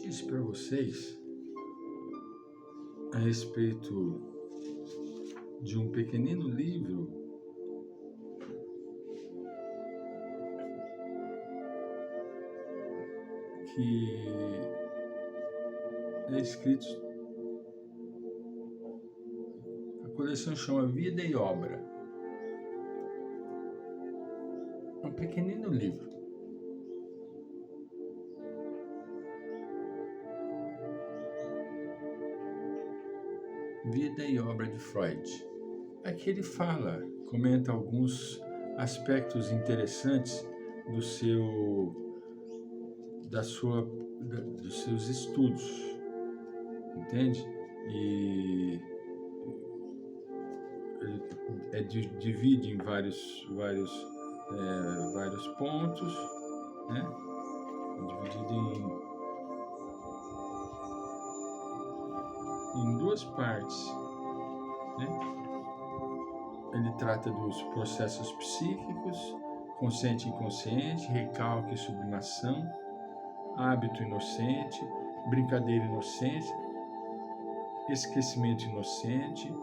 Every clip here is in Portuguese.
disse para vocês a respeito de um pequenino livro que é escrito, a coleção chama Vida e Obra. É um pequenino livro. Vida e Obra de Freud. Aqui ele comenta alguns aspectos interessantes dos seus estudos, entende? E ele divide em vários pontos, né? Dividido em duas partes, né? Ele trata dos processos psíquicos, consciente e inconsciente, recalque e sublimação, hábito inocente, brincadeira inocente, esquecimento inocente,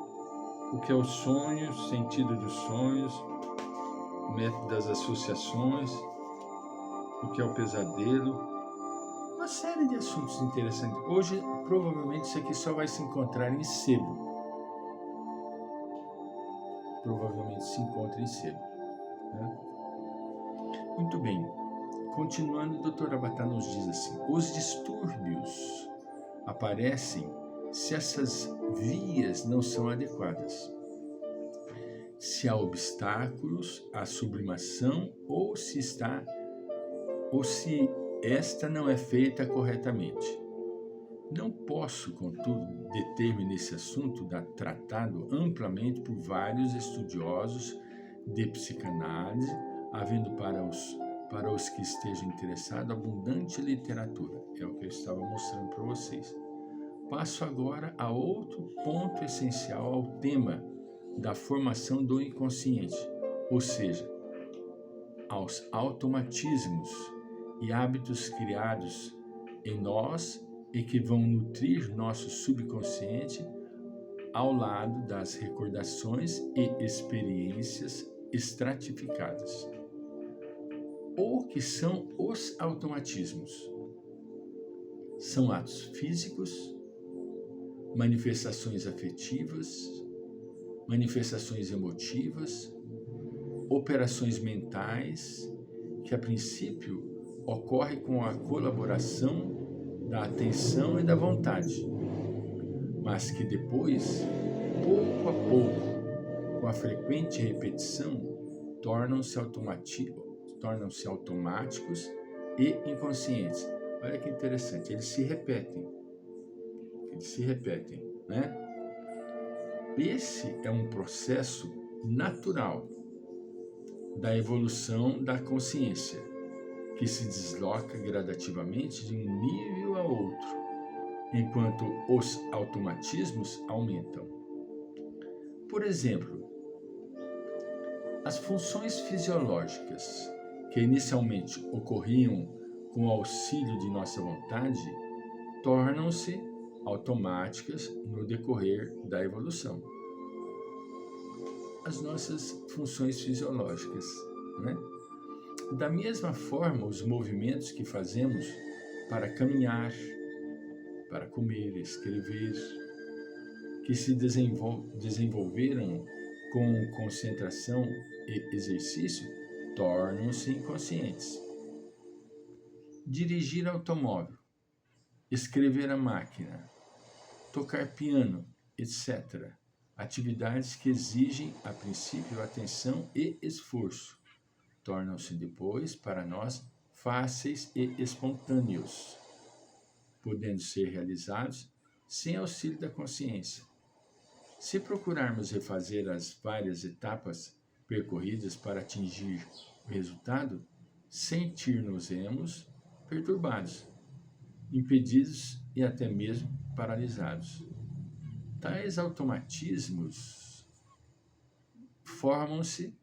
o que é o sonho, sentido dos sonhos, método das associações, o que é o pesadelo, uma série de assuntos interessantes. Hoje, provavelmente, isso aqui só vai se encontrar em sebo. Provavelmente se encontra em sebo, né? Muito bem. Continuando, o Dr. Avatar nos diz assim: os distúrbios aparecem se essas vias não são adequadas, se há obstáculos à sublimação ou se esta não é feita corretamente. Não posso, contudo, deter-me nesse assunto tratado amplamente por vários estudiosos de psicanálise, havendo para os que estejam interessados abundante literatura. É o que eu estava mostrando para vocês. Passo agora a outro ponto essencial ao tema da formação do inconsciente, ou seja, aos automatismos e hábitos criados em nós e que vão nutrir nosso subconsciente ao lado das recordações e experiências estratificadas. O que são os automatismos? São atos físicos, manifestações afetivas, manifestações emotivas, operações mentais, que a princípio ocorre com a colaboração da atenção e da vontade, mas que depois, pouco a pouco, com a frequente repetição, tornam-se automáticos e inconscientes. Olha que interessante, eles se repetem, né? Esse é um processo natural da evolução da consciência, que se desloca gradativamente de um nível a outro, enquanto os automatismos aumentam. Por exemplo, as funções fisiológicas, que inicialmente ocorriam com o auxílio de nossa vontade, tornam-se automáticas no decorrer da evolução. As nossas funções fisiológicas, né? Da mesma forma, os movimentos que fazemos para caminhar, para comer, escrever, que se desenvolveram com concentração e exercício, tornam-se inconscientes. Dirigir automóvel, escrever a máquina, tocar piano, etc. Atividades que exigem, a princípio, atenção e esforço, tornam-se depois, para nós, fáceis e espontâneos, podendo ser realizados sem auxílio da consciência. Se procurarmos refazer as várias etapas percorridas para atingir o resultado, sentir-nos-emos perturbados, impedidos e até mesmo paralisados. Tais automatismos formam-se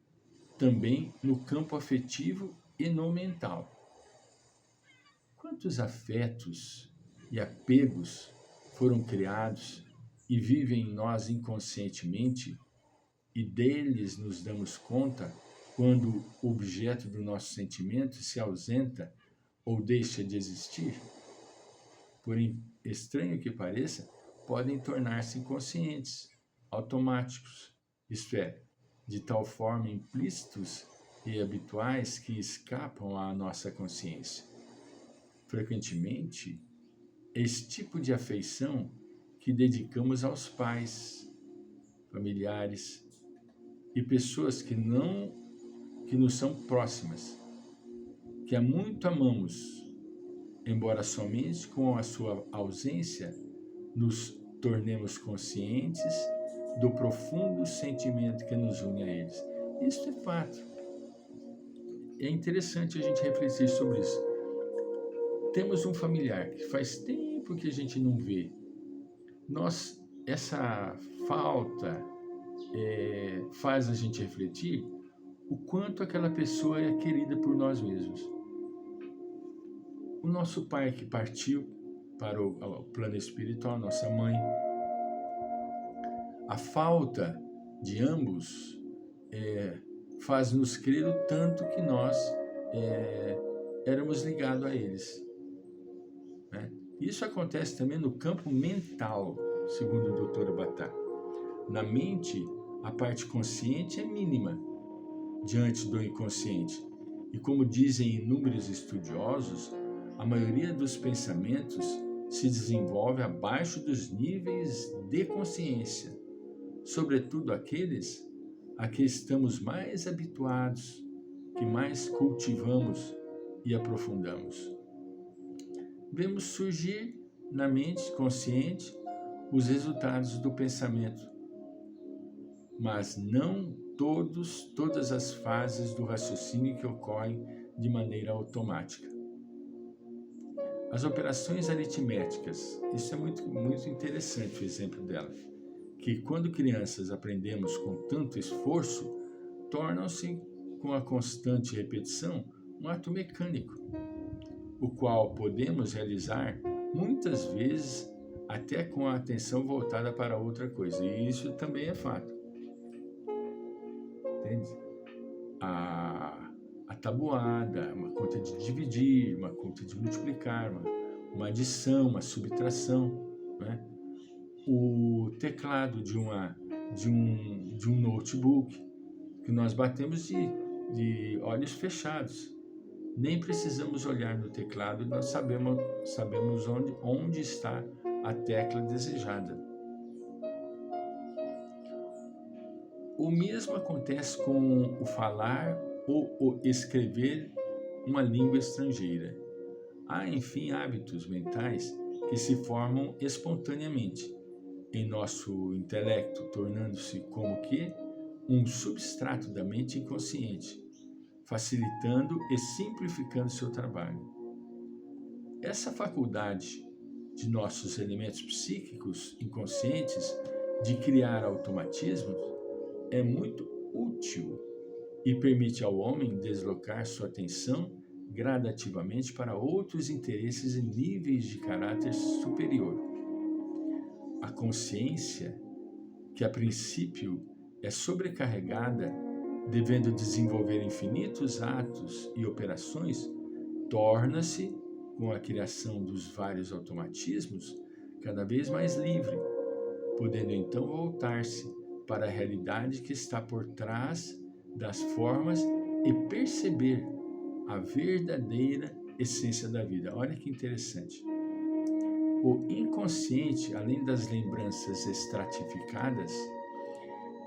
também no campo afetivo e no mental. Quantos afetos e apegos foram criados e vivem em nós inconscientemente, e deles nos damos conta quando o objeto do nosso sentimento se ausenta ou deixa de existir, por estranho que pareça, podem tornar-se inconscientes, automáticos, isto é, de tal forma implícitos e habituais que escapam à nossa consciência. Frequentemente, esse tipo de afeição que dedicamos aos pais, familiares e pessoas que nos são próximas, que há muito amamos, embora somente com a sua ausência nos tornemos conscientes do profundo sentimento que nos une a eles. Isso é fato. É interessante a gente refletir sobre isso. Temos um familiar que faz tempo que a gente não vê. Essa falta faz a gente refletir o quanto aquela pessoa é querida por nós mesmos. O nosso pai que partiu para o plano espiritual, nossa mãe, a falta de ambos faz-nos crer o tanto que nós éramos ligados a eles. Né? Isso acontece também no campo mental, segundo o Dr. Bhattar. Na mente, a parte consciente é mínima diante do inconsciente. E como dizem inúmeros estudiosos, a maioria dos pensamentos se desenvolve abaixo dos níveis de consciência, sobretudo aqueles a que estamos mais habituados, que mais cultivamos e aprofundamos. Vemos surgir na mente consciente os resultados do pensamento, mas não todas as fases do raciocínio que ocorrem de maneira automática. As operações aritméticas, isso é muito interessante o exemplo dela, que quando crianças aprendemos com tanto esforço, tornam-se, com a constante repetição, um ato mecânico, o qual podemos realizar muitas vezes até com a atenção voltada para outra coisa, e isso também é fato. Entende? A tabuada, uma conta de dividir, uma conta de multiplicar, uma adição, uma subtração, né? O teclado de um notebook que nós batemos de olhos fechados. Nem precisamos olhar no teclado e nós sabemos onde está a tecla desejada. O mesmo acontece com o falar ou o escrever uma língua estrangeira. Há, enfim, hábitos mentais que se formam espontaneamente em nosso intelecto, tornando-se como que um substrato da mente inconsciente, facilitando e simplificando seu trabalho. Essa faculdade de nossos elementos psíquicos inconscientes de criar automatismos é muito útil e permite ao homem deslocar sua atenção gradativamente para outros interesses e níveis de caráter superior. A consciência, que a princípio é sobrecarregada, devendo desenvolver infinitos atos e operações, torna-se, com a criação dos vários automatismos, cada vez mais livre, podendo então voltar-se para a realidade que está por trás das formas e perceber a verdadeira essência da vida. Olha que interessante. O inconsciente, além das lembranças estratificadas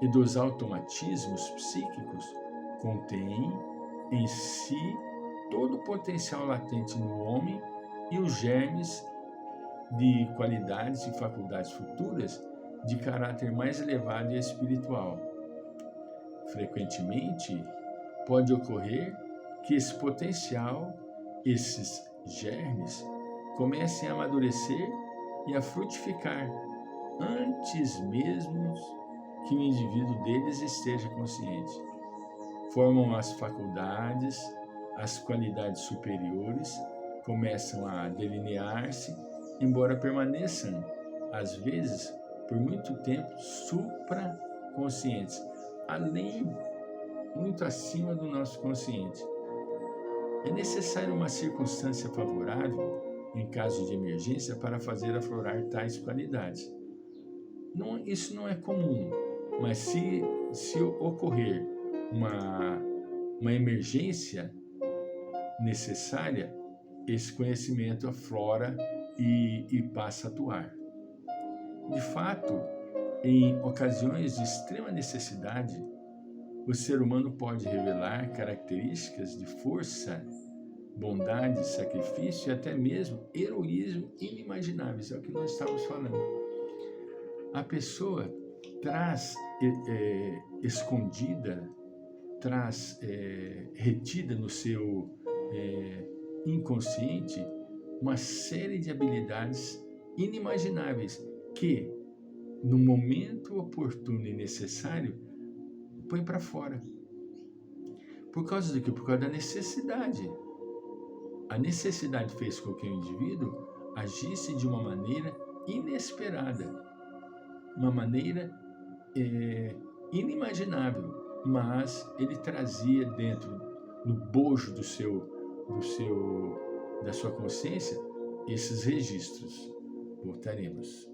e dos automatismos psíquicos, contém em si todo o potencial latente no homem e os germes de qualidades e faculdades futuras de caráter mais elevado e espiritual. Frequentemente, pode ocorrer que esse potencial, esses germes, comecem a amadurecer e a frutificar antes mesmo que o indivíduo deles esteja consciente. Formam as faculdades, as qualidades superiores, começam a delinear-se embora permaneçam, às vezes, por muito tempo, supraconscientes, além, muito acima do nosso consciente. É necessária uma circunstância favorável, em caso de emergência, para fazer aflorar tais qualidades. Não, isso não é comum, mas se ocorrer uma emergência necessária, esse conhecimento aflora e passa a atuar. De fato, em ocasiões de extrema necessidade, o ser humano pode revelar características de força, bondade, sacrifício e até mesmo heroísmo inimagináveis. É o que nós estávamos falando. A pessoa traz escondida, traz retida no seu inconsciente uma série de habilidades inimagináveis que, no momento oportuno e necessário, põe para fora. Por causa do quê? Por causa da necessidade. A necessidade fez com que o indivíduo agisse de uma maneira inesperada, uma maneira inimaginável, mas ele trazia dentro, no bojo da sua consciência, esses registros. Voltaremos.